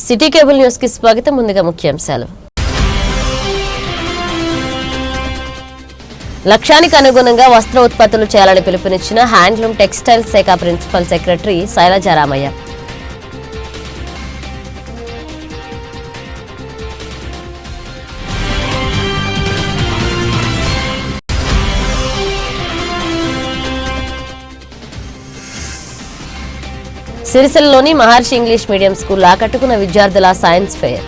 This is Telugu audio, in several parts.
సిటీ కేబుల్ న్యూస్ కి స్వాగతం. ముందుగా ముఖ్యాంశాలు. లక్ష్యానికి అనుగుణంగా వస్త్ర ఉత్పత్తులు చేయాలని పిలుపునిచ్చిన హ్యాండ్లూమ్ టెక్స్టైల్ శాఖ ప్రిన్సిపల్ సెక్రటరీ శైలజా రామయ్య. సిరిసిల్లలోని మహర్షి ఇంగ్లీష్ మీడియం స్కూల్ ఆకట్టుకున్న విద్యార్థుల సైన్స్ ఫెయిర్.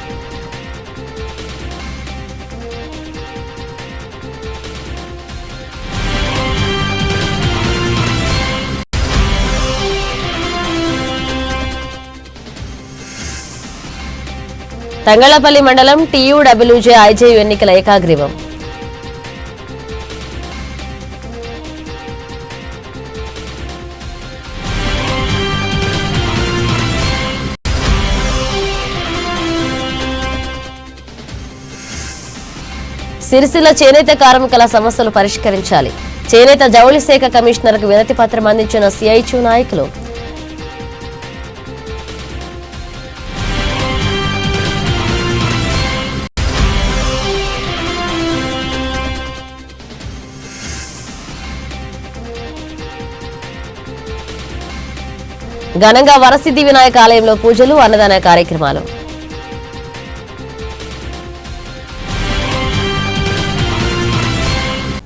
తంగళ్లపల్లి మండలం TUWJ IJU ఎన్నికల ఏకాగ్రీవం. సిరిసిల్ల చేనేత కార్మికుల సమస్యలు పరిష్కరించాలి. చేనేత జౌళి శాఖ కమిషనర్కు వినతి పత్రం అందించిన CITU నాయకులు. ఘనంగా వరసిద్ధి వినాయక ఆలయంలో పూజలు, అన్నదాన కార్యక్రమాలు.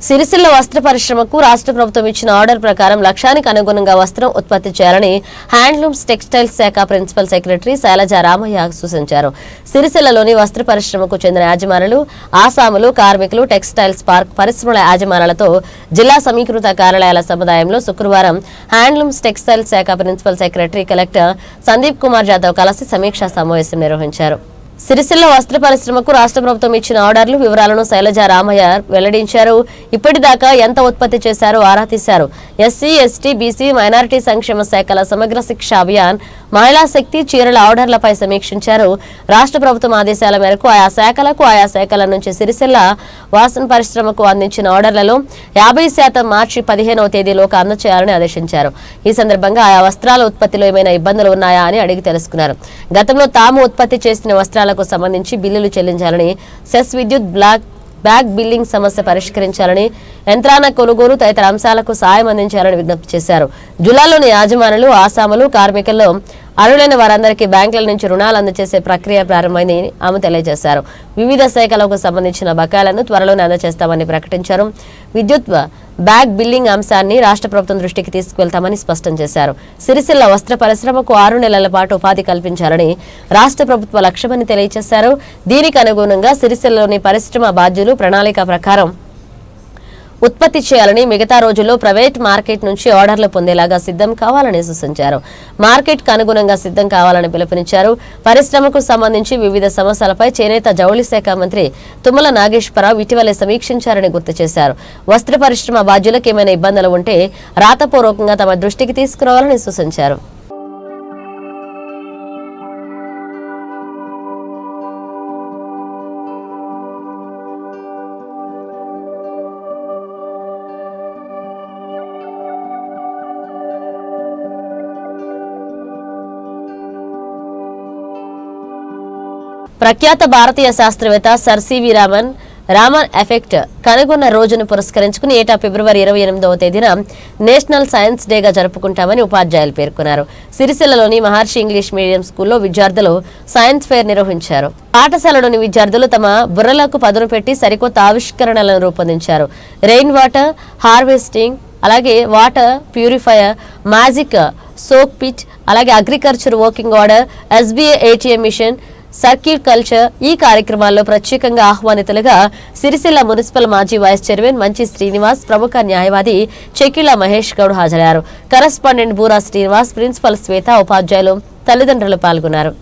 సిరిసిల్ల వస్త్ర పరిశ్రమకు రాష్ట్ర ప్రభుత్వం ఇచ్చిన ఆర్డర్ ప్రకారం లక్ష్యానికి అనుగుణంగా వస్త్రం ఉత్పత్తి చేయాలని హ్యాండ్లూమ్స్ టెక్స్టైల్స్ శాఖ ప్రిన్సిపల్ సెక్రటరీ శైలజా రామయ్య సూచించారు. సిరిసిల్లలోని వస్త్ర పరిశ్రమకు చెందిన యాజమానులు, ఆసాములు, కార్మికులు, టెక్స్టైల్స్ పార్క్ పరిశ్రమల యాజమానులతో జిల్లా సమీకృత కార్యాలయాల సముదాయంలో శుక్రవారం హ్యాండ్లూమ్స్ టెక్స్టైల్స్ శాఖ principal secretary collector Sandeep Kumar Jadhav కలిసి సమీక్షా సమావేశం నిర్వహించారు. సిరిసిల్ల వస్త్ర పరిశ్రమకు రాష్ట్ర ప్రభుత్వం ఇచ్చిన ఆర్డర్లు వివరాలను శైలజా రామయ్య వెల్లడించారు. ఇప్పటిదాకా ఎంత ఉత్పత్తి చేశారో ఆరా తీశారు. SC, ST, BC, మైనారిటీ సంక్షేమ శాఖల సమగ్ర శిక్ష అభియాన్, మహిళా శక్తి, చీరల ఆర్డర్లపై సమీక్షించారు. రాష్ట్ర ప్రభుత్వం ఆదేశాల మేరకు ఆయా శాఖల నుంచి సిరిసిల్ల వాసన పరిశ్రమకు అందించిన ఆర్డర్లలో 50% మార్చి 15వ తేదీలోకి అందచేయాలని ఆదేశించారు. ఈ సందర్భంగా ఆయా వస్త్రాల ఉత్పత్తిలో ఏమైనా ఇబ్బందులు ఉన్నాయా అని అడిగి తెలుసుకున్నారు. గతంలో తాము ఉత్పత్తి చేసిన వస్త్రాలకు సంబంధించి బిల్లులు చెల్లించాలని, సెస్ విద్యుత్ బ్యాగ్ బిల్లింగ్ సమస్య పరిష్కరించాలని, యంత్రాల కొనుగోలు తదితర అంశాలకు సాయం అందించాలని విజ్ఞప్తి చేశారు. జిల్లాలోని యాజమానులు, ఆసాములు, కార్మికుల్లో అర్హులైన వారందరికీ బ్యాంకుల నుంచి రుణాలు అందజేసే ప్రక్రియ ప్రారంభమైందని ఆమె తెలియజేశారు. వివిధ శాఖలకు సంబంధించిన బకాయిలను త్వరలోనే అందజేస్తామని ప్రకటించారు. విద్యుత్ బ్యాగ్ బిల్లింగ్ అంశాన్ని రాష్ట్ర ప్రభుత్వం దృష్టికి తీసుకువెళ్తామని స్పష్టం చేశారు. సిరిసిల్ల వస్త్ర పరిశ్రమకు 6 నెలల పాటు ఉపాధి కల్పించాలని రాష్ట్ర ప్రభుత్వ లక్ష్యమని తెలియజేశారు. దీనికి అనుగుణంగా సిరిసిల్లలోని పరిశ్రమ బాధ్యులు ప్రణాళిక ప్రకారం ఉత్పత్తి చేయాలని, మిగతా రోజుల్లో ప్రైవేట్ మార్కెట్ నుంచి ఆర్డర్లు పొందేలాగా సిద్ధం కావాలని సూచించారు. మార్కెట్కు అనుగుణంగా సిద్ధం కావాలని పిలుపునిచ్చారు. పరిశ్రమకు సంబంధించి వివిధ సమస్యలపై చేనేత జౌళి శాఖ మంత్రి తుమ్మల నాగేశ్వరరావు ఇటీవలే సమీక్షించారని గుర్తు చేశారు. వస్త్ర పరిశ్రమ బాధ్యులకు ఏమైనా ఇబ్బందులు ఉంటే రాతపూర్వకంగా తమ దృష్టికి తీసుకురావాలని సూచించారు. ప్రఖ్యాత భారతీయ శాస్త్రవేత్త సర్ సివి రామన్ ఎఫెక్ట్ కనుగొన్న రోజును పురస్కరించుకుని ఏటా ఫిబ్రవరి 28వ తేదీన నేషనల్ సైన్స్ డేగా జరుపుకుంటామని ఉపాధ్యాయులు పేర్కొన్నారు. సిరిసిల్లలోని మహర్షి ఇంగ్లీష్ మీడియం స్కూల్లో విద్యార్థులు సైన్స్ ఫెయిర్ నిర్వహించారు. పాఠశాలలోని విద్యార్థులు తమ బుర్రలకు పదును పెట్టి సరికొత్త ఆవిష్కరణలను రూపొందించారు. రెయిన్ వాటర్ హార్వెస్టింగ్, అలాగే water purifier, magic soak pit, అలాగే agriculture working order, SBA ATM machine, circle culture ఈ కార్యక్రమాల్లో ప్రత్యేకంగా ఆహ్వానితులుగా సిరిసిల్ల మున్సిపల్ మాజీ వైస్ చైర్మన్ మంచి శ్రీనివాస్, ప్రముఖ న్యాయవాది చెక్కిళ్ల మహేష్ గౌడ్ హాజరయ్యారు. కరెస్పాండెంట్ బూరా శ్రీనివాస్, ప్రిన్సిపల్ శ్వేత, ఉపాధ్యాయులు, తల్లిదండ్రులు పాల్గొన్నారు.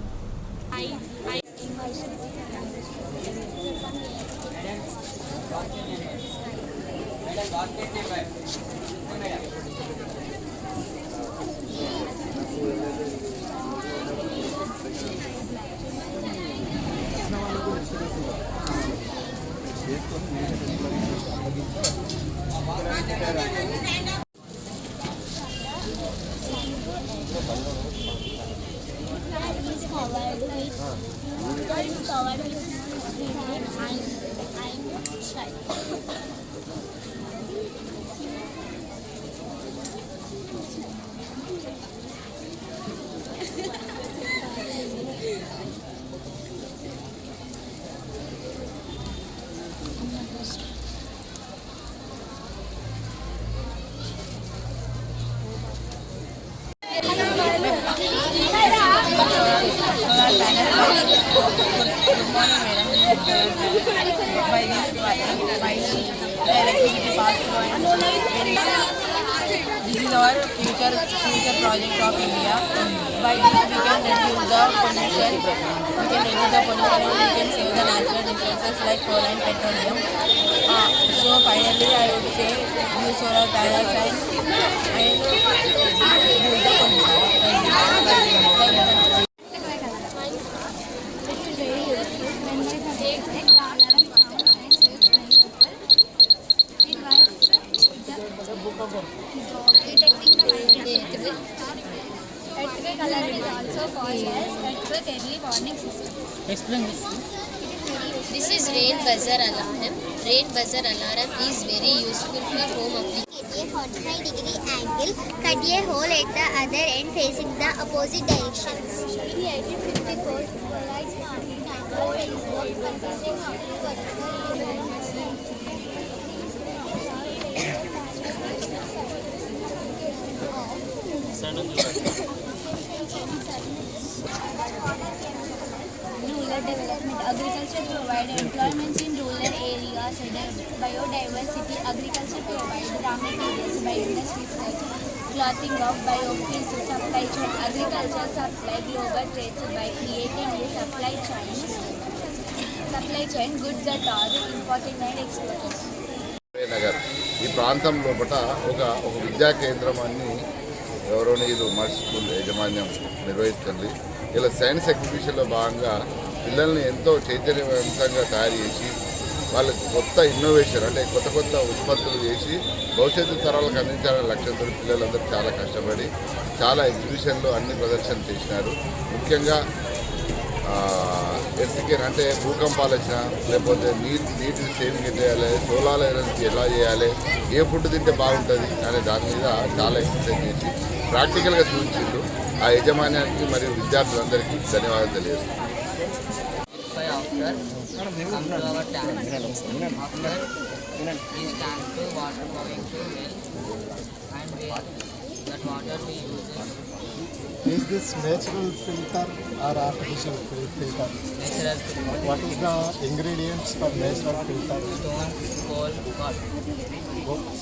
This is our future project of India. By this we can reduce the pollution. We can reduce the pollution and we can save the natural resources like coal and petroleum. So finally, I would say use solar panels and reduce the pollution. Thank you. Earthquake alarm is also called as earthquake early warning system. Explain this. This is rain buzzer alarm. Rain buzzer alarm is very useful for home applications. A 45-degree angle, cut a hole at the other end facing the opposite directions. In 1854, Polite Army telescope consisting of two Rural development. Agriculture provides employment in rural areas. Biodiversity. Agriculture provides raw materials by industries like clothing of biofuels. Supply chain. Agriculture supply global trade by creating a supply chain goods that are imported and exported. Nagar ఈ ప్రాంతం లోపల ఒక విద్యా కేంద్రాన్ని గౌరవనీయులు మర్స్ స్కూల్ యాజమాన్యం నిర్వహిస్తుంది. ఇలా సైన్స్ ఎగ్జిబిషన్లో భాగంగా పిల్లల్ని ఎంతో చైతన్యవంతంగా తయారు చేసి వాళ్ళకి కొత్త ఇన్నోవేషన్ అంటే కొత్త ఉత్పత్తులు చేసి భవిష్యత్తు తరాలకు అందించాలనే లక్ష్యంతో పిల్లలందరూ చాలా కష్టపడి చాలా ఎగ్జిబిషన్లు అన్ని ప్రదర్శన చేసినారు. ముఖ్యంగా ఎర్త్కేర్ అంటే భూకంపాలు వచ్చినా లేకపోతే నీటిని సేవింగ్ ఎట్లా చేయాలి, సోలార్ ఎనర్జీ ఎలా చేయాలి, ఏ ఫుడ్ తింటే బాగుంటుంది అనే దాని మీద చాలా ఎక్సర్సైజ్ చేసి ప్రాక్టికల్గా చూపించిండ్రు. ఆ యజమాన్యానికి మరియు విద్యార్థులందరికీ ధన్యవాదాలు తెలియజేస్తున్నాను. Is this natural filter or artificial filter? Natural filter. What is the ingredients for natural filter? Stones, coal, cotton.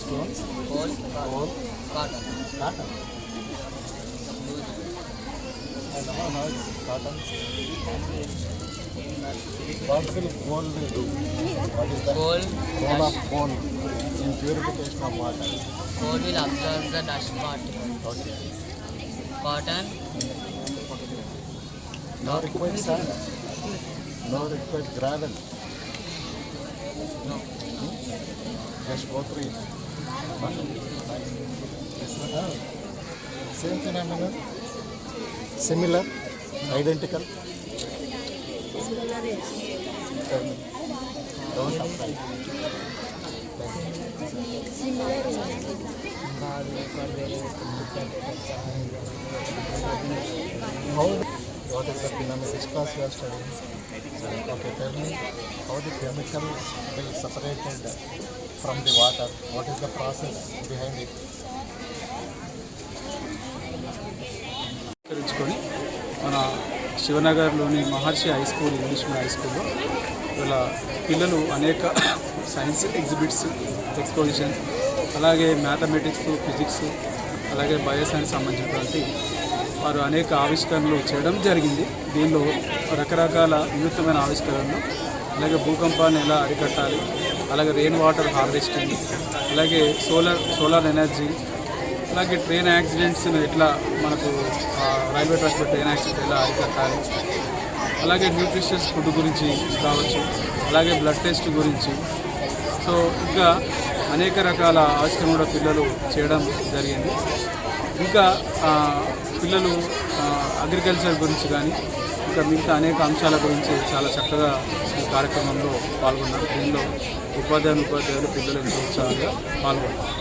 Stones, Coal, coal, cotton. cotton. I never heard cotton. What will coal do? What is the Coal, role of coal in purification of water? coal will absorb the dust particles. Okay. Cotton, No required sand. No required gravel. no. Just go through it. Same phenomenon. Similar. Identical. Don't apply. What is the phenomenon? Which class you are studying? Okay, tell me how the chemical will separated from the water. What is the process behind it? తెలుసుకొని మన శివనగర్లోని Maharshi high school English medium high స్కూల్లో ఇలా పిల్లలు అనేక సైన్స్ ఎగ్జిబిట్స్ ఎక్స్పోజిషన్ అలాగే మ్యాథమెటిక్స్ ఫిజిక్స్ అలాగే బయోసైన్స్ సంబంధించినటువంటి వారు అనేక ఆవిష్కరణలు చేయడం జరిగింది. దీనిలో రకరకాల వినూత్నమైన ఆవిష్కరణలు అలాగే భూకంపాన్ని ఎలా అరికట్టాలి, అలాగే రెయిన్ వాటర్ హార్వెస్టింగ్, అలాగే సోలార్ ఎనర్జీ, అలాగే ట్రైన్ యాక్సిడెంట్స్ని ఎట్లా మనకు రైల్వే ట్రాక్లో ట్రైన్ యాక్సిడెంట్ ఎలా అరికట్టాలి, అలాగే న్యూట్రిషియస్ ఫుడ్ గురించి కావచ్చు, అలాగే బ్లడ్ టెస్ట్ గురించి. సో ఇంకా అనేక రకాల ఆవిష్కరణ కూడా పిల్లలు చేయడం జరిగింది. ఇంకా పిల్లలు అగ్రికల్చర్ గురించి కానీ ఇంకా మిగతా అనేక అంశాల గురించి చాలా చక్కగా ఈ కార్యక్రమంలో పాల్గొన్నారు. దీనిలో ఉపాధ్యాయులు పిల్లలు ఎంతో ఉత్సాహంగా పాల్గొన్నారు.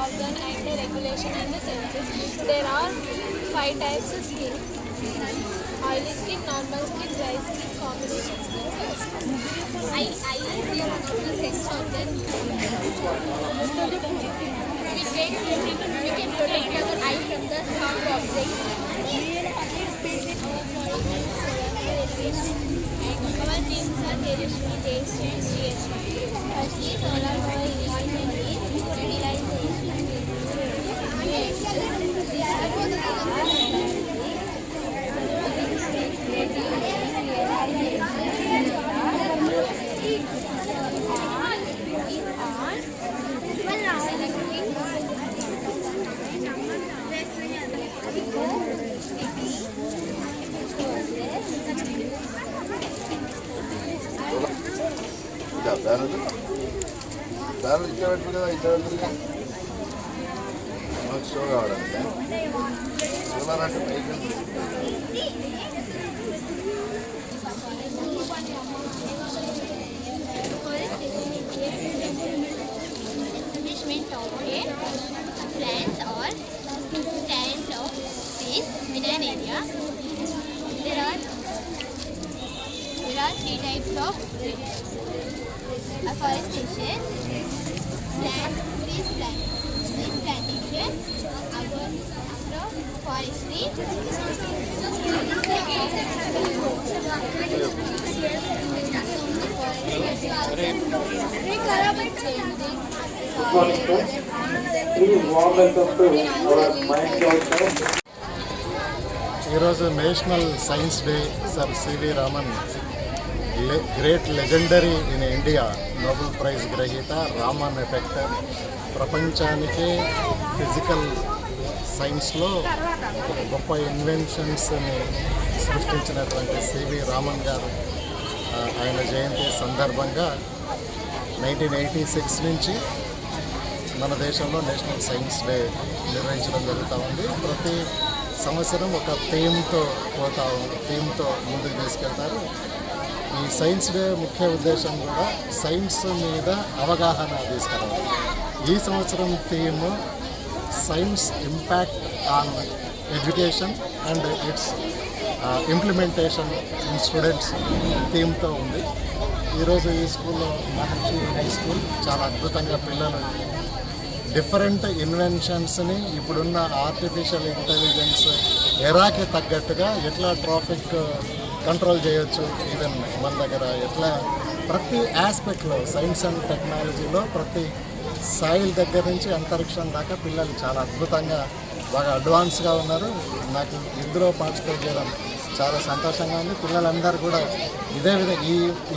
Organ and regulation and the senses. There are 5 types of skin: oily skin, normal skin, dry skin, combination skin. I is the sex organ. We can protect our eye from the sharp objects. Our names are Tereshmi, Jayashree, Shriyashree. Firstly, solar power banner ఇక్కడ పెట్టుకుంటే కదా ఇక్కడ పెట్టుకుంటే షో కావడానికి సోలార్ అంటే పైకి plants or stands of trees in an area. There are 3 types of afforestation: tree plantation, agroforestry, ఈరోజు national science day. Sir C V Raman, great legendary in India, Nobel prize గ్రహీత, రామన్ ఎఫెక్ట్, ప్రపంచానికే ఫిజికల్ సైన్స్లో ఒక గొప్ప ఇన్వెన్షన్స్ని సృష్టించినటువంటి సివి రామన్ గారు ఆయన జయంతి సందర్భంగా 1986 నుంచి మన దేశంలో నేషనల్ సైన్స్ డే నిర్వహించడం జరుగుతూ ఉంది. ప్రతి సంవత్సరం ఒక థీమ్తో ముందుకు తీసుకెళ్తారు. ఈ సైన్స్ డే ముఖ్య ఉద్దేశం కూడా సైన్స్ మీద అవగాహన తీసుకురావాలి. ఈ సంవత్సరం theme science impact on education and its implementation in students థీమ్తో ఉంది. ఈరోజు ఈ స్కూల్లో మహర్షి హై స్కూల్ చాలా అద్భుతంగా పిల్లలు డిఫరెంట్ ఇన్వెన్షన్స్ని ఇప్పుడున్న ఆర్టిఫిషియల్ ఇంటెలిజెన్స్ ఎరాకి తగ్గట్టుగా ఎట్లా ట్రాఫిక్ కంట్రోల్ చేయొచ్చు, ఈవెన్ మన దగ్గర ఎట్లా ప్రతి ఆస్పెక్ట్లో సైన్స్ అండ్ టెక్నాలజీలో ప్రతి సాయిల్ దగ్గర నుంచి అంతరిక్షం దాకా పిల్లలు చాలా అద్భుతంగా బాగా అడ్వాన్స్గా ఉన్నారు. నాకు ఇందులో పార్టిసిపేట్ చేయడం చాలా సంతోషంగా ఉంది. పిల్లలందరూ కూడా ఇదే విధంగా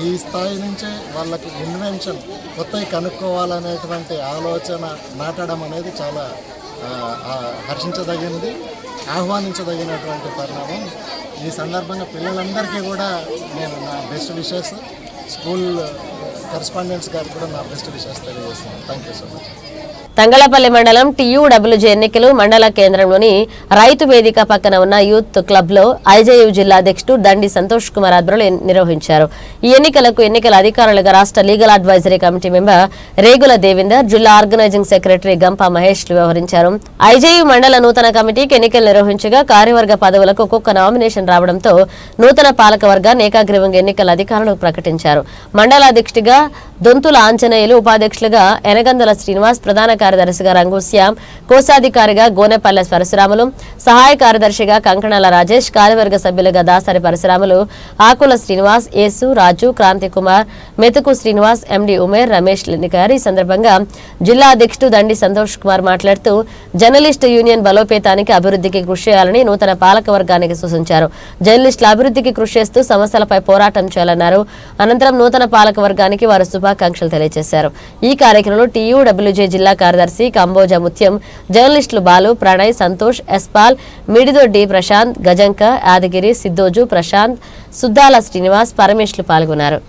ఈ స్థాయి నుంచే వాళ్ళకి ఇన్వెన్షన్ కొత్తవి కనుక్కోవాలనేటువంటి ఆలోచన నాటడం అనేది చాలా హర్షించదగింది, ఆహ్వానించదగినటువంటి పరిణామం. ఈ సందర్భంగా పిల్లలందరికీ కూడా నేను నా బెస్ట్ విషెస్, స్కూల్ కరెస్పాండెంట్స్ గారికి కూడా నా బెస్ట్ విషెస్ తెలియజేస్తున్నాను. Thank you so much. Thangallapalli మండలం TUWJ ఎన్నికలు మండల కేంద్రంలోని రైతు వేదిక పక్కన ఉన్న యూత్ క్లబ్ లో ఐజేయు జిల్లా అధ్యక్షుడు దండి సంతోష్ కుమార్ ఆధ్వర్యంలో నిర్వహించారు. ఈ ఎన్నికలకు ఎన్నికల అధికారులుగా రాష్ట్ర legal advisory committee member Regula Devender, జిల్లా ఆర్గనైజింగ్ సెక్రటరీ గంప మహేష్ వ్యవహరించారు. ఐజేయు మండల నూతన కమిటీకి ఎన్నికలు నిర్వహించగా కార్యవర్గ పదవులకు ఒక్కొక్క నామినేషన్ రావడంతో నూతన పాలక వర్గాన్ని ఏకాగ్రీవంగా ఎన్నికల అధికారులు ప్రకటించారు. మండల అధ్యక్షుడిగా దొంతుల ఆంజనేయులు, ఉపాధ్యక్షులుగా ఎనగందుల శ్రీనివాస్, ప్రధాన కార్యదర్శిగా రంగు శ్యామ్, కోశాధికారిగా గోనెపల్లె పరశురాములు, సహాయ కార్యదర్శిగా కంకణాల రాజేష్, కార్యవర్గ సభ్యులుగా దాసరి పరశురాములు, ఆకుల శ్రీనివాస్, యేసు, రాజు, క్రాంతి కుమార్, మెతుకు శ్రీనివాస్, ఎండి ఉమేర్, రమేష్ లినికారు. ఈ సందర్భంగా జిల్లా అధ్యక్షుడు దండి సంతోష్ కుమార్ మాట్లాడుతూ జర్నలిస్టు యూనియన్ బలోపేతానికి, అభివృద్ధికి కృషి చేయాలని నూతన పాలక వర్గానికి సూచించారు. జర్నలిస్టుల అభివృద్ధికి కృషి చేస్తూ సమస్యలపై పోరాటం చేయాలన్నారు. అనంతరం నూతన పాలక వర్గానికి వారు శుభాకాంక్షలు తెలియజేశారు. ఈ కార్యక్రమంలో TUWJ జిల్లా కార్యదర్శి కంబోజ ముత్యం, జర్నలిస్టులు బాలు, ప్రణయ్, సంతోష్, ఎస్పాల్, మిడిదొడ్డి ప్రశాంత్, గజంక, యాదగిరి, సిద్దోజు, ప్రశాంత్, సుద్దాల శ్రీనివాస్, పరమేశ్లు పాల్గొన్నారు.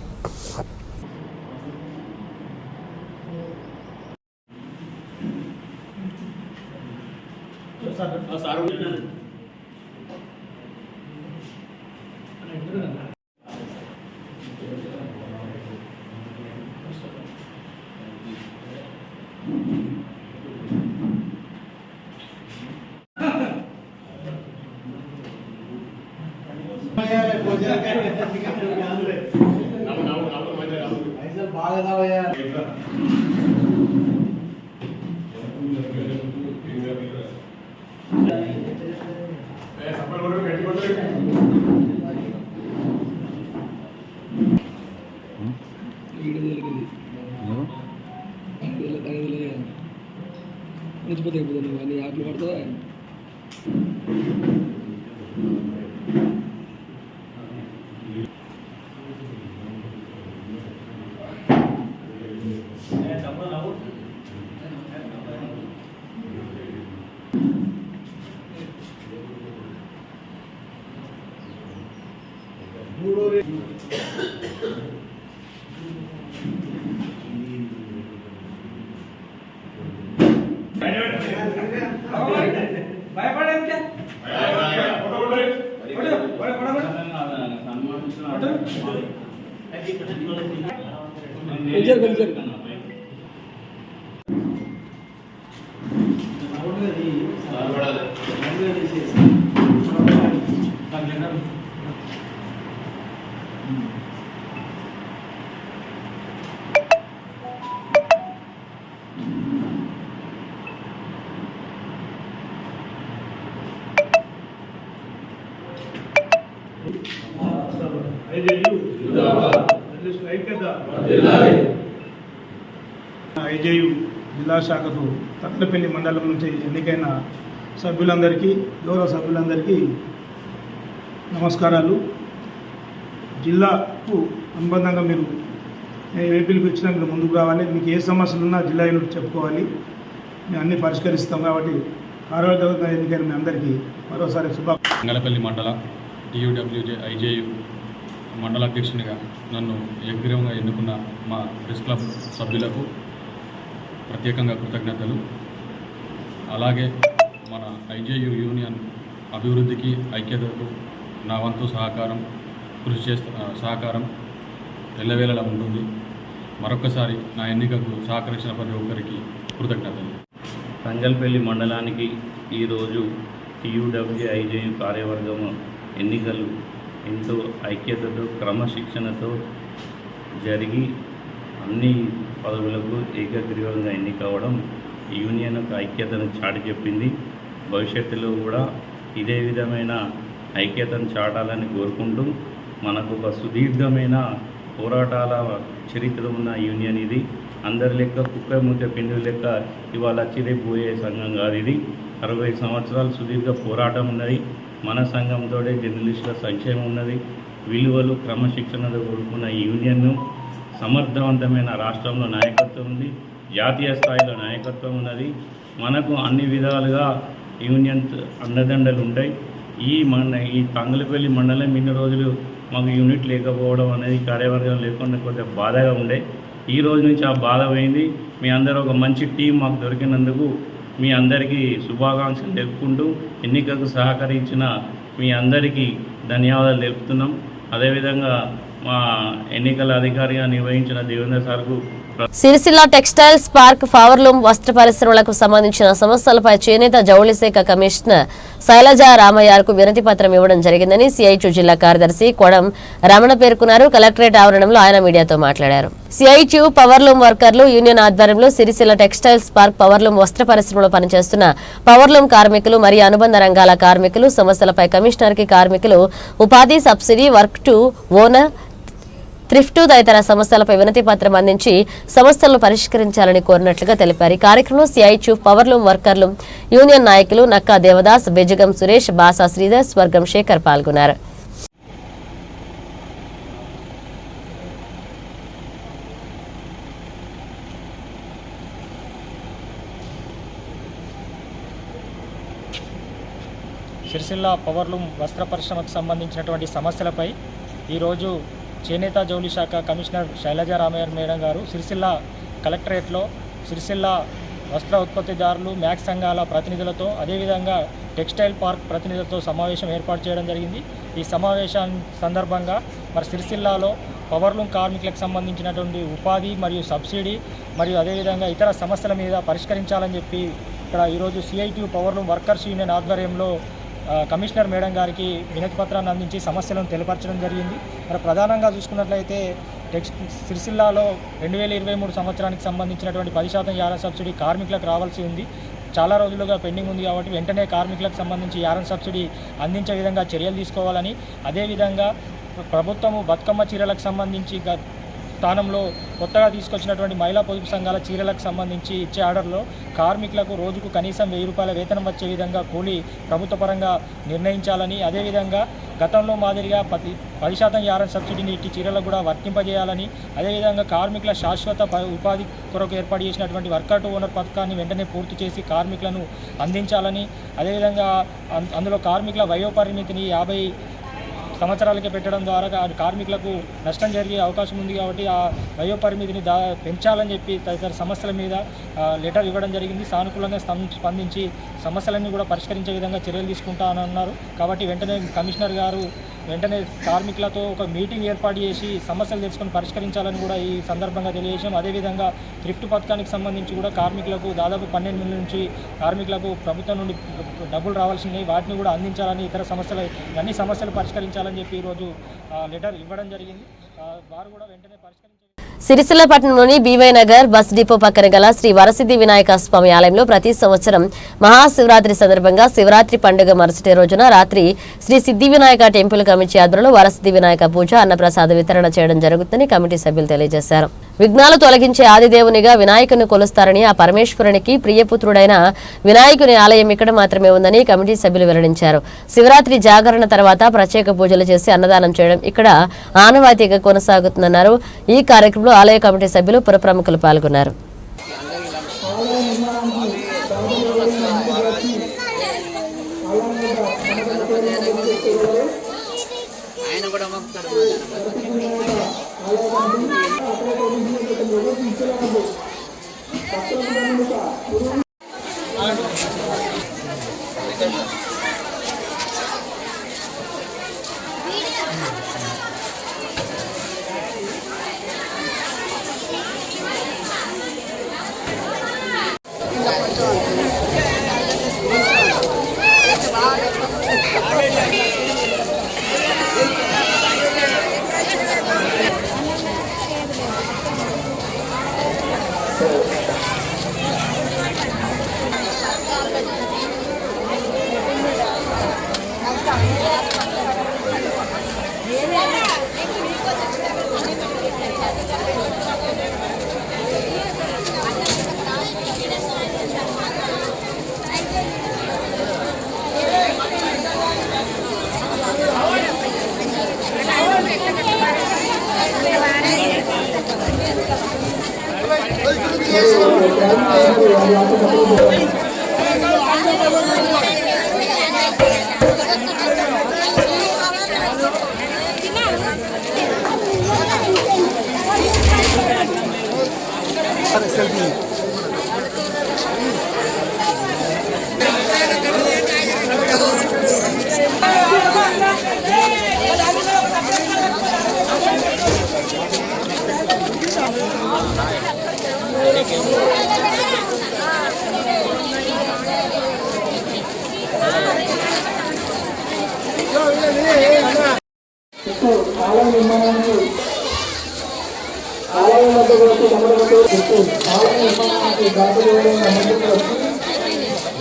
ఐజేయు జిల్లా శాఖకు తట్లపల్లి మండలం నుంచి ఎన్నికైన సభ్యులందరికీ, గౌరవ సభ్యులందరికీ నమస్కారాలు. జిల్లాకు అనుబంధంగా మీరు ఏ పిలుపు ఇచ్చినా మీరు ముందుకు రావాలి. మీకు ఏ సమస్యలు ఉన్నా జిల్లా యూనిట్ చెప్పుకోవాలి. మేము అన్నీ పరిష్కరిస్తాం. కాబట్టి కార్యవర్గంగా ఎన్నికైన మీ అందరికీ మరోసారి మంగళపల్లి మండల TUWJ ఐజేయు మండల అధ్యక్షునిగా నన్ను ఏకగ్రీవంగా ఎన్నుకున్న మా ప్రెస్ క్లబ్ సభ్యులకు ప్రత్యేకంగా కృతజ్ఞతలు. అలాగే మన ఐజేయు యూనియన్ అభివృద్ధికి, ఐక్యతకు నా వంతు సహకారం ఎల్లవేళలా ఉంటుంది. మరొకసారి నా ఎన్నికకు సహకరించిన ప్రతి ఒక్కరికి కృతజ్ఞతలు. తంగల్పల్లి మండలానికి ఈరోజు TUWJ ఐజేయు కార్యవర్గం ఎన్నికలు ఎంతో ఐక్యతతో, క్రమశిక్షణతో జరిగి అన్ని పదవులకు ఏకగ్రీవంగా ఎన్నికవడం యూనియన్ యొక్క ఐక్యతను చాటి చెప్పింది. భవిష్యత్తులో కూడా ఇదే విధమైన ఐక్యతను చాటాలని కోరుకుంటూ, మనకు ఒక సుదీర్ఘమైన పోరాటాల చరిత్ర ఉన్న యూనియన్ ఇది. అందరి లెక్క కుక్క మూత పిండి లెక్క ఇవాళ చిరైపోయే సంఘం కాదు ఇది. 60 సంవత్సరాలు సుదీర్ఘ పోరాటం ఉన్నది. మన సంఘంతో జర్నలిస్టుల సంక్షేమం ఉన్నది. విలువలు, క్రమశిక్షణతో కూడుకున్న ఈ యూనియన్ను సమర్థవంతమైన రాష్ట్రంలో నాయకత్వం ఉంది, జాతీయ స్థాయిలో నాయకత్వం ఉన్నది. మనకు అన్ని విధాలుగా యూనియన్ అండదండలు ఉంటాయి. ఈ తంగలపల్లి మండలం ఇన్ని రోజులు మాకు యూనిట్ లేకపోవడం అనేది, కార్యవర్గం లేకుండా కొద్దిగా బాధగా ఉండే. ఈ రోజు నుంచి ఆ బాధ పోయింది. మీ అందరూ ఒక మంచి టీం మాకు దొరికినందుకు మీ అందరికీ శుభాకాంక్షలు తెలుపుకుంటూ, ఎన్నికకు సహకరించిన మీ అందరికీ ధన్యవాదాలు తెలుపుతున్నాం. అదేవిధంగా మా ఎన్నికల అధికారిగా నిర్వహించిన దేవేంద్ర సార్కు సిరిసిల్ల టెక్స్టైల్స్ పార్క్ పవర్లూమ్ వస్త్ర పరిశ్రమలకు సంబంధించిన సమస్యలపై చేనేత జౌళి శాఖ కమిషనర్ శైలజ రామయ్యకు వినతి పత్రం ఇవ్వడం జరిగిందని సిఐటియు జిల్లా కార్యదర్శి కొడం రమణ పేర్కొన్నారు. కలెక్టరేట్ ఆవరణంలో ఆయన మీడియాతో మాట్లాడారు. సిఐటియు పవర్లూమ్ వర్కర్లు యూనియన్ ఆధ్వర్యంలో సిరిసిల్ల టెక్స్టైల్స్ పార్క్ పవర్లూమ్ వస్త్ర పరిశ్రమలో పనిచేస్తున్న పవర్లూమ్ కార్మికులు మరియు అనుబంధ రంగాల కార్మికులు సమస్యలపై కమిషనర్ కి కార్మికులు ఉపాధి subsidy work to owner thrift తదితర సమస్యలపై వినతి పత్రం అందించి సమస్యలను పరిష్కరించాలని కోరినట్లుగా తెలిపారు. ఈ కార్యక్రమంలో సిఐటియు పవర్లూమ్ వర్కర్లు యూనియన్ నాయకులు నక్కా దేవదాస్, బెజగం సురేష్, బాసా శ్రీధర్, స్వర్గం శేఖర్ పాల్గొన్నారు. సిరిసిల్ల పవర్లూమ్ వస్త్ర పరిశ్రమకు సంబంధించినటువంటి సమస్యలపై ఈరోజు చేనేత జౌళి శాఖ కమిషనర్ శైలజ రామయ్య మేడం గారు సిరిసిల్ల కలెక్టరేట్లో సిరిసిల్ల వస్త్ర ఉత్పత్తిదారులు మ్యాక్స్ సంఘాల ప్రతినిధులతో అదేవిధంగా టెక్స్టైల్ పార్క్ ప్రతినిధులతో సమావేశం ఏర్పాటు చేయడం జరిగింది. ఈ సమావేశం సందర్భంగా మరి సిరిసిల్లాలో పవర్లూమ్ కార్మికులకు సంబంధించినటువంటి ఉపాధి మరియు సబ్సిడీ మరియు అదేవిధంగా ఇతర సమస్యల మీద పరిష్కరించాలని చెప్పి ఇక్కడ ఈరోజు సిఐటియు పవర్లూమ్ వర్కర్స్ యూనియన్ ఆధ్వర్యంలో కమిషనర్ మేడం గారికి వినతి పత్రాన్ని అందించి సమస్యలను తెలియపరచడం జరిగింది. మరి ప్రధానంగా చూసుకున్నట్లయితే సిరిసిల్లాలో 2023 సంవత్సరానికి సంబంధించినటువంటి 10% యారన్ సబ్సిడీ కార్మికులకు రావాల్సి ఉంది. చాలా రోజులుగా పెండింగ్ ఉంది కాబట్టి వెంటనే కార్మికులకు సంబంధించి యారన్ సబ్సిడీ అందించే విధంగా చర్యలు తీసుకోవాలని, అదేవిధంగా ప్రభుత్వము బతుకమ్మ చీరలకు సంబంధించి స్థానంలో కొత్తగా తీసుకొచ్చినటువంటి మహిళా పొదుపు సంఘాల చీరలకు సంబంధించి ఇచ్చే ఆర్డర్లో కార్మికులకు రోజుకు కనీసం 1000 రూపాయల వేతనం వచ్చే విధంగా కూలీ ప్రభుత్వ పరంగా నిర్ణయించాలని, అదేవిధంగా గతంలో మాదిరిగా 10% యారన్ సబ్సిడీని ఇట్టి చీరలకు కూడా వర్తింపజేయాలని, అదేవిధంగా కార్మికుల శాశ్వత ఉపాధి కొరకు ఏర్పాటు చేసినటువంటి వర్కర్ టు ఓనర్ పథకాన్ని వెంటనే పూర్తి చేసి కార్మికులను అందించాలని, అదేవిధంగా అందులో కార్మికుల వయోపరిమితిని 50 సంవత్సరాలకే పెట్టడం ద్వారా కార్మికులకు నష్టం జరిగే అవకాశం ఉంది కాబట్టి ఆ వయోపరిమితిని పెంచాలని చెప్పి తదితర సమస్యల మీద లెటర్ ఇవ్వడం జరిగింది. సానుకూలంగా స్పందించి సమస్యలన్నీ కూడా పరిష్కరించే విధంగా చర్యలు తీసుకుంటానన్నారు. కాబట్టి వెంటనే కమిషనర్ గారు వెంటనే కార్మికులతో ఒక మీటింగ్ ఏర్పాటు చేసి సమస్యలు తెలుసుకొని పరిష్కరించాలని కూడా ఈ సందర్భంగా తెలియజేశాం. అదేవిధంగా థ్రిఫ్ట్ పథకానికి సంబంధించి కూడా కార్మికులకు దాదాపు 12 నెలల నుంచి కార్మికులకు ప్రభుత్వం నుండి డబ్బులు రావాల్సినవి వాటిని కూడా అందించాలని, ఇతర అన్ని సమస్యలు పరిష్కరించాలని చెప్పి ఈరోజు లెటర్ ఇవ్వడం జరిగింది. వారు కూడా వెంటనే పరిష్కరించారు. సిరిసిల్ల పట్టణంలోని బీవై నగర్ బస్ డిపో పక్కన గల శ్రీ వరసిద్ధి వినాయక స్వామి ఆలయంలో ప్రతి సంవత్సరం మహాశివరాత్రి సందర్భంగా శివరాత్రి పండుగ మరుసటి రోజున రాత్రి శ్రీ సిద్ధి వినాయక టెంపుల్ కమిటీ ఆధ్వర్యంలో వరసిద్ధి వినాయక పూజ, అన్నప్రసాద వితరణ చేయడం జరుగుతుందని కమిటీ సభ్యులు తెలియజేశారు. విఘ్నాలు తొలగించే ఆదిదేవునిగా వినాయకుని కొలుస్తారని, ఆ పరమేశ్వరునికి ప్రియపుత్రుడైన వినాయకుని ఆలయం ఇక్కడ మాత్రమే ఉందని కమిటీ సభ్యులు వెల్లడించారు. శివరాత్రి జాగరణ తర్వాత ప్రత్యేక పూజలు చేసి అన్నదానం చేయడం ఇక్కడ ఆనవాయితీగా కొనసాగుతుందన్నారు. ఈ కార్యక్రమంలో ఆలయ కమిటీ సభ్యులు, పుర ప్రముఖులు పాల్గొన్నారు. ఆలయ నిర్మాణానికి ఆలయం వద్దకు వచ్చి తమకు ఆలయ నిర్మాణానికి దాఖలు ముందుకు వచ్చి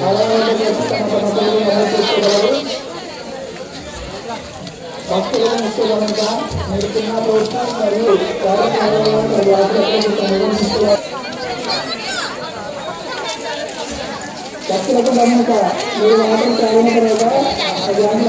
ఆలయం వద్దకు వచ్చి తమ సమస్యలను అమలు చేసుకోగలరు. భక్తులను ముఖ్యమంగా మీరు చిన్న ప్రోత్సాహం మరియు కార్యక్రమాలను నిర్వహించుకోవాలి. భక్తులకు గమనిక మీరు మాత్రం చాలిన నిర్మాణం చేసుకోగలరు.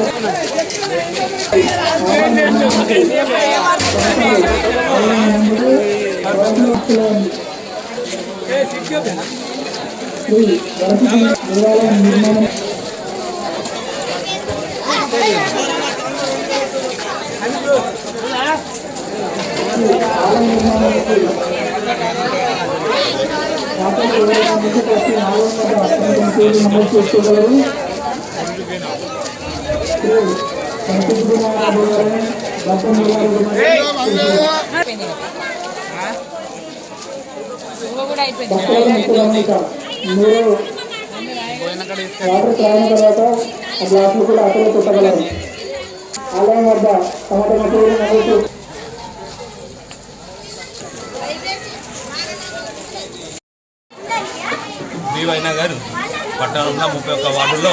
మీరు వాటర్ తాగిన తర్వాత ఆ గ్లాసులు కూడా అక్కడే పెట్టగలరు. ఆలయం వద్ద తమ తమ పేరు నమోదు నగర్ పట్టణంలో 31 వార్డులో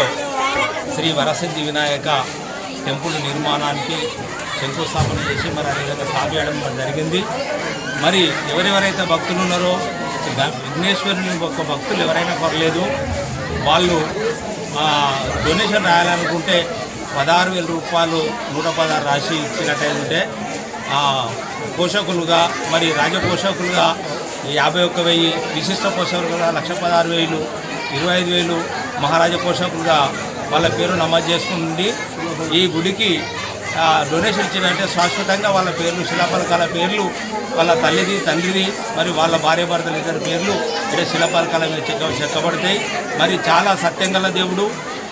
శ్రీ వరసిద్ధి వినాయక టెంపుల్ నిర్మాణానికి శంకుస్థాపన చేసి మరి అదేవిధంగా స్టార్ట్ చేయడం జరిగింది. మరి ఎవరెవరైతే భక్తులు ఉన్నారో విఘ్నేశ్వరుని ఒక భక్తులు ఎవరైనా కొరలేదు, వాళ్ళు డొనేషన్ రాయాలనుకుంటే 16,000 రూపాయలు 116 రాసి ఇచ్చినట్టయితే పోషకులుగా మరి రాజపోషకులుగా 51,000, విశిష్ట పోషకులుగా 116,000, 25,000 మహారాజా పోషకులుగా వాళ్ళ పేరు నమోదు చేసుకుంది. ఈ గుడికి డొనేషన్ ఇచ్చినట్టే శాశ్వతంగా వాళ్ళ పేర్లు శిలాఫలకాల పేర్లు వాళ్ళ తల్లిది తండ్రిది మరి వాళ్ళ భార్య భర్తలు ఇద్దరు పేర్లు ఇక్కడ శిలాఫలకాల మీద చెక్కబడతాయి. మరి చాలా సత్యంగల దేవుడు,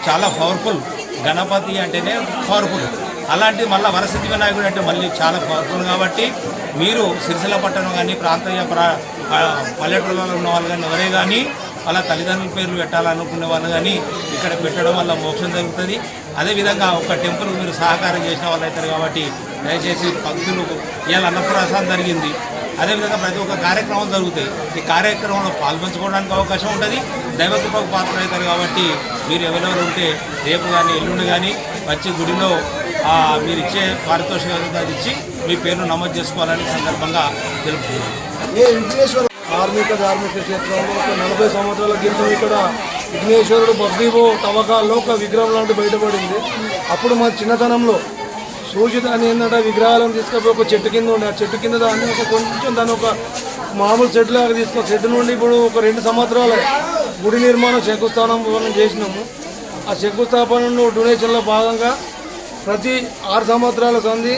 చాలా పవర్ఫుల్. గణపతి అంటేనే పవర్ఫుల్, అలాంటి మళ్ళీ వరసిద్ధి వినాయకుడు అంటే మళ్ళీ చాలా పవర్ఫుల్. కాబట్టి మీరు సిరిసిల్ల పట్టణం కానీ ప్రాంతీయ పల్లెటూళ్ళలో ఉన్న వాళ్ళు కానీ ఎవరే కానీ వాళ్ళ తల్లిదండ్రుల పేర్లు పెట్టాలనుకునే వాళ్ళు కానీ ఇక్కడ పెట్టడం వల్ల మోక్షం జరుగుతుంది. అదేవిధంగా ఒక టెంపుల్ మీరు సహకారం చేసిన వాళ్ళు అవుతారు. కాబట్టి దయచేసి భక్తులు ఇవాళ అన్నప్రసాదం జరిగింది, అదేవిధంగా ప్రతి ఒక్క కార్యక్రమం జరుగుతాయి. ఈ కార్యక్రమంలో పాల్పంచుకోవడానికి అవకాశం ఉంటుంది, దైవకృపకు పాత్ర అవుతారు. కాబట్టి మీరు ఎవరెవరు ఉంటే రేపు కానీ ఎల్లుండి కానీ వచ్చి గుడిలో మీరు ఇచ్చే పారితోషికం ఇచ్చి మీ పేరును నమోదు చేసుకోవాలని సందర్భంగా తెలుపుతున్నాను. ధార్మిక క్షేత్రంలో ఒక 40 సంవత్సరాల క్రితం ఇక్కడ విఘ్నేశ్వరుడు బద్దీబో తవ్వకాల్లో ఒక విగ్రహం లాంటి బయటపడింది. అప్పుడు మా చిన్నతనంలో సూచిత అని ఏంటంటే విగ్రహాలను తీసుకపోయి ఒక చెట్టు కింద ఉండే, ఆ చెట్టు కింద దాన్ని కొంచెం దాన్ని ఒక మామూలు చెట్టు లాగా తీసుకొని చెట్టు నుండి ఇప్పుడు ఒక 2 సంవత్సరాలు గుడి నిర్మాణం శంకుస్థాపన చేసినాము. ఆ శంకుస్థాపనలో డొనేషన్లో భాగంగా ప్రతి 6 సంవత్సరాల సంధి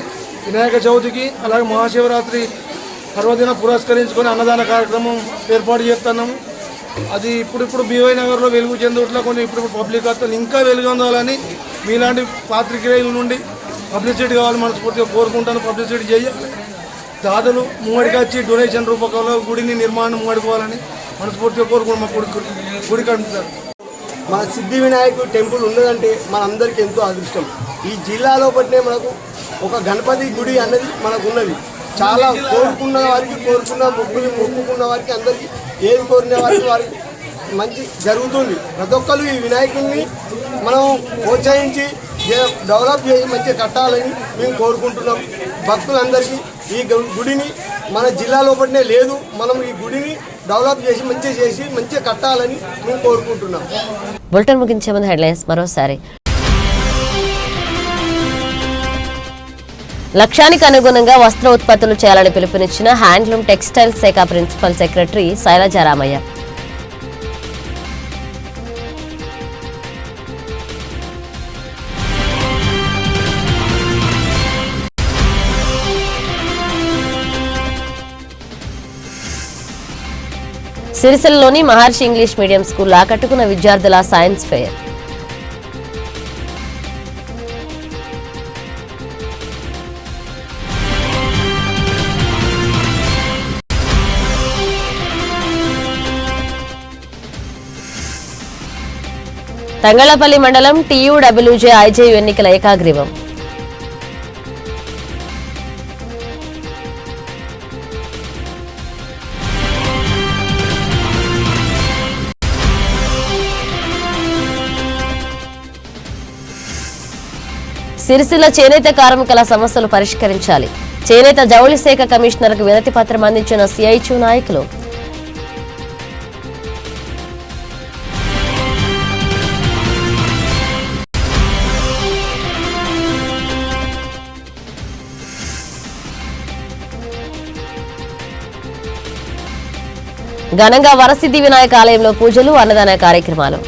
వినాయక చవితికి అలాగే మహాశివరాత్రి పర్వదిన పురస్కరించుకొని అన్నదాన కార్యక్రమం ఏర్పాటు చేస్తున్నాము. అది ఇప్పుడు బీవై నగర్లో వెలుగు చెందుట్లా కొన్ని ఇప్పుడు పబ్లిక్ అతను ఇంకా వెలుగొందాలని మీలాంటి పాత్రికేయుల నుండి పబ్లిసిటీ కావాలి మనస్ఫూర్తిగా కోరుకుంటాను. పబ్లిసిటీ చేయాలి, దాతలు ముంగడికి వచ్చి డొనేషన్ రూపకంలో గుడిని నిర్మాణం ముంగడుకోవాలని మనస్ఫూర్తిగా కోరుకుంటాం. మా గుడి కడుపుతారు. మన సిద్ధి వినాయకుడు టెంపుల్ ఉన్నదంటే మనందరికీ ఎంతో అదృష్టం. ఈ జిల్లాలో పట్టినే మనకు ఒక గణపతి గుడి అన్నది మనకు ఉన్నది. చాలా కోరుకున్న వారికి మొక్కుకున్న వారికి అందరికీ ఏది కోరిన వారికి మంచి జరుగుతుంది. ప్రతి ఒక్కరు ఈ వినాయకుడిని మనం ప్రోత్సహించి డెవలప్ చేసి మంచిగా కట్టాలని మేము కోరుకుంటున్నాం. భక్తులందరికీ ఈ గుడిని మన జిల్లాలో పట్టినే లేదు, మనం ఈ గుడిని డెవలప్ చేసి మంచిగా కట్టాలని మేము కోరుకుంటున్నాం. బులెటిన్ ముగించే ముందు హెడ్లైన్స్ మరోసారి. లక్ష్యానికి అనుగుణంగా వస్త్ర ఉత్పత్తులు చేయాలని పిలుపునిచ్చిన హ్యాండ్లూమ్ టెక్స్టైల్ శాఖ ప్రిన్సిపల్ సెక్రటరీ శైలజా రామయ్య. సిరిసిల్లలోని మహర్షి ఇంగ్లీష్ మీడియం స్కూల్ ఆకట్టుకున్న విద్యార్థుల సైన్స్ ఫెయిర్. తంగళ్లపల్లి మండలం TUWJ IJU ఎన్నికల ఏకాగ్రీవం. సిరిసిల్ల చేనేత కార్మికుల సమస్యలు పరిష్కరించాలి. చేనేత జౌళి శాఖ కమిషనర్కు వినతి పత్రం అందించిన CITU నాయకులు. ఘనంగా వరసిద్ధి వినాయక ఆలయంలో పూజలు, అన్నదాన కార్యక్రమాలు.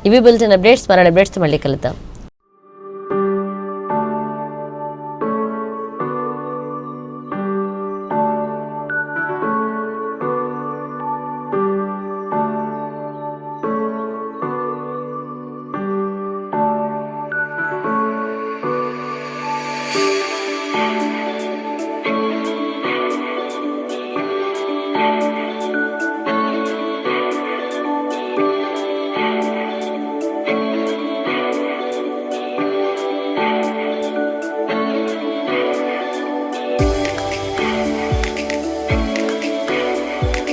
ఇవి బులెటిన్ అప్డేట్స్. మరణ అప్డేట్స్ మళ్ళీ కలుద్దాం.